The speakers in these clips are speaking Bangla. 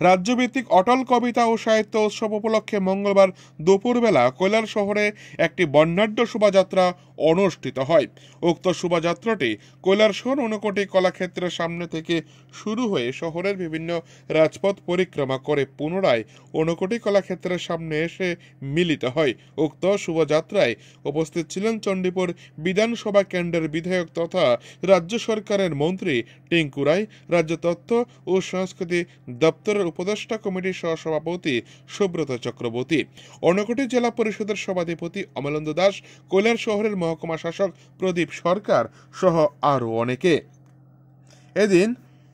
রাজ্যভিত্তিক অটল কবিতা ও সাহিত্য উৎসব উপলক্ষে মঙ্গলবার দুপুরবেলা কৈলাসহরে একটি বর্ণাঢ্য শোভাযাত্রা অনুষ্ঠিত হয়। উক্ত শোভাযাত্রাটি কৈলাসহর ঊনকোটি কলাক্ষেত্রের সামনে থেকে শুরু হয়ে শহরের বিভিন্ন রাজপথ পরিক্রমা করে পুনরায় ঊনকোটি কলাক্ষেত্রের সামনে এসে মিলিত হয়। উক্ত শোভাযাত্রায় উপস্থিত ছিলেন চণ্ডীপুর বিধানসভা কেন্দ্রের বিধায়ক তথা রাজ্য সরকারের মন্ত্রী টিঙ্কু রায়, রাজ্য তথ্য ও সংস্কৃতি দপ্তরের উপদেষ্টা কমিটির সহসভাপতি সুব্রত চক্রবর্তী, ঊনকোটি জেলা পরিষদের সভাধিপতি অমলেন্দু দাস, কৈলাসহরের মহকুমা শাসক প্রদীপ সরকার সহ আরও অনেকে। এদিন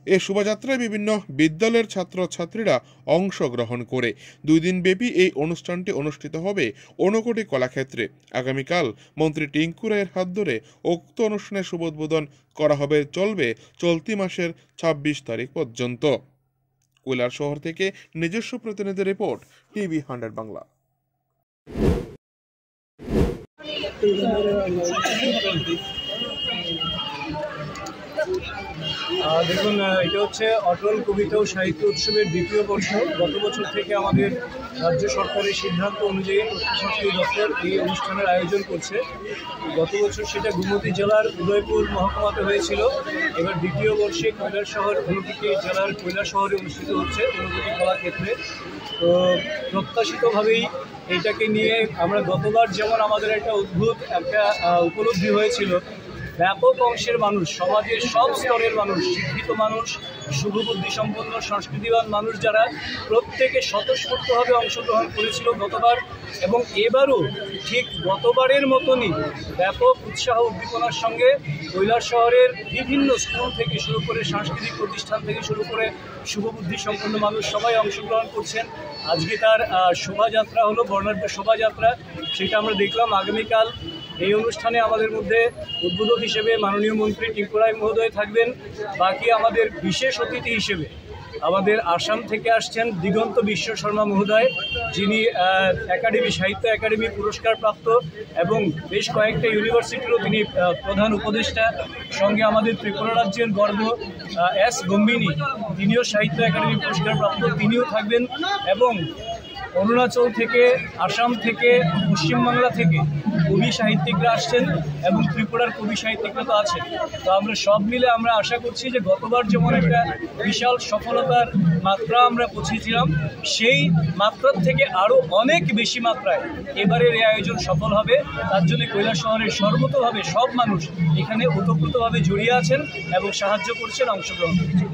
এ শোভাযাত্রায় বিভিন্ন বিদ্যালয়ের ছাত্রছাত্রীরা অংশগ্রহণ করে 2 দিন ব্যাপী এই অনুষ্ঠানটি অনুষ্ঠিত হবে ঊনকোটি কলাক্ষেত্রে। আগামীকাল মন্ত্রী টিঙ্কু রায়ের হাত ধরে উক্ত অনুষ্ঠানের শুভ উদ্বোধন করা হবে, চলবে চলতি মাসের 26 তারিখ পর্যন্ত। কৈলাসহর থেকে নিজস্ব প্রতিনিধি রিপোর্ট, টিভি 100 বাংলা। দেখুন, এটা হচ্ছে অটল কবিতা ও সাহিত্য উৎসবের দ্বিতীয় বর্ষ। গত বছর থেকে আমাদের রাজ্য সরকারের সিদ্ধান্ত অনুযায়ী তথ্য সংস্কৃতি দপ্তর এই অনুষ্ঠানের আয়োজন করছে। গত বছর সেটা গোমতী জেলার উদয়পুর মহকুমাতে হয়েছিল। এবার দ্বিতীয় বর্ষে কৈলাসহর ঊনকোটি জেলার কৈলাসহরে অনুষ্ঠিত হচ্ছে ঊনকোটি কলাক্ষেত্রে। তো প্রত্যাশিতভাবেই এইটাকে নিয়ে আমরা গতবার যেমন আমাদের একটা অদ্ভুত একটা উপলব্ধি হয়েছিল, ব্যাপক অংশের মানুষ, সমাজের সব স্তরের মানুষ, শিক্ষিত মানুষ, শুভবুদ্ধি সম্পন্ন সংস্কৃতিবান মানুষ যারা প্রত্যেকে স্বতঃস্ফূর্তভাবে অংশগ্রহণ করেছিল গতবার, এবং এবারও ঠিক গতবারের মতনই ব্যাপক উৎসাহ উদ্দীপনার সঙ্গে কৈলাসহরের বিভিন্ন স্কুল থেকে শুরু করে সাংস্কৃতিক প্রতিষ্ঠান থেকে শুরু করে শুভবুদ্ধি সম্পন্ন মানুষ সবাই অংশগ্রহণ করছেন। আজকে তার শোভাযাত্রা হলো, বর্ণাঢ্য শোভাযাত্রা, সেটা আমরা দেখলাম। আগামীকাল এই অনুষ্ঠানে আমাদের মধ্যে উদ্বোধক হিসেবে মাননীয় মন্ত্রী টিঙ্কু রায় মহোদয় থাকবেন। বাকি আমাদের বিশেষ অতিথি হিসেবে আমাদের আসাম থেকে আসছেন দিগন্ত বিশ্ব শর্মা মহোদয়, যিনি সাহিত্য একাডেমি পুরস্কার প্রাপ্ত এবং বেশ কয়েকটা ইউনিভার্সিটিরও তিনি প্রধান উপদেষ্টা। সঙ্গে আমাদের ত্রিপুরা রাজ্যের গর্ব এস গম্বিনী, তিনিও সাহিত্য একাডেমি পুরস্কার প্রাপ্ত, তিনিও থাকবেন। এবং অরুণাচল থেকে, আসাম থেকে, পশ্চিমবাংলা থেকে কবি সাহিত্যিকরা আসছেন এবং ত্রিপুরার কবি সাহিত্যিকরা তো আছেন। তো আমরা সব মিলে আমরা আশা করছি যে গতবার যেমন একটা বিশাল সফলতার মাত্রা আমরা পৌঁছেছিলাম, সেই মাত্রার থেকে আরও অনেক বেশি মাত্রায় এবারের এই আয়োজন সফল হবে। তার জন্য কৈলাসহরের সর্বতোভাবে সব মানুষ এখানে ওতপ্রোতভাবে জড়িয়ে আছেন এবং সাহায্য করছেন, অংশগ্রহণ করছেন।